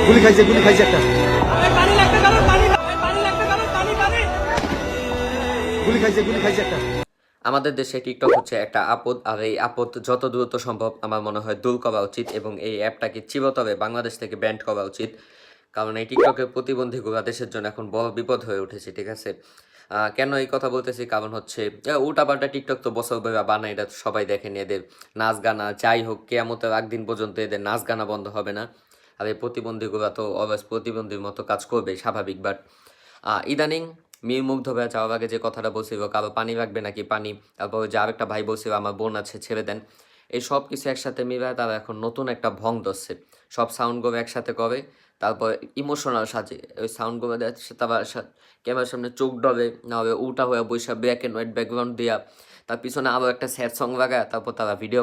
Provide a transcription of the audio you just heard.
গুলি খাইছে একটা গুলি খাইছে একটা। আমাদের দেশে টিকটক হচ্ছে একটা আপদ, আর এই আপদ যত দ্রুত সম্ভব আমার মনে হয় দূর করা উচিত এবং এই অ্যাপটাকে চিরতরে বাংলাদেশ থেকে ব্যান্ড করা উচিত। কারণ এই টিকটকের প্রতিবন্ধীগুলো দেশের জন্য এখন বড় বিপদ হয়ে উঠেছে, ঠিক আছে? কেন এই কথা বলতেছি, কারণ হচ্ছে উল্টাপাল্টা টিকটক তো বছর ধরে বানায়, এটা তো সবাই দেখেন। এদের নাচ গানা যাই হোক, কেয়ামতের একদিন পর্যন্ত এদের নাচ গানা বন্ধ হবে না। আর এই প্রতিবন্ধীগুলো তো অবশ্য প্রতিবন্ধীর মতো কাজ করবে, স্বাভাবিক। বাট ইদানিং মুগ্ধ হয়ে যাওয়ার আগে যে কথাটা বলছিল, কারো পানি লাগবে নাকি পানি, তারপর যে আরেকটা ভাই বলছিল আমার বোন আছে ছেড়ে দেন, এই সব কিছু একসাথে মিলে তারা এখন নতুন একটা ভং ধরছে। সব সাউন্ডগুলো একসাথে করে, তারপর ইমোশনাল সাজে ওই সাউন্ডগুলো দেখছে, তারপর ক্যামেরার সামনে চোখ ডবে, না হবে উল্টা হয়ে বৈশা ব্ল্যাক অ্যান্ড হোয়াইট ব্যাকগ্রাউন্ড দিয়া, তার পিছনে আরও একটা স্যাড সং লাগায়, তারপর তারা ভিডিও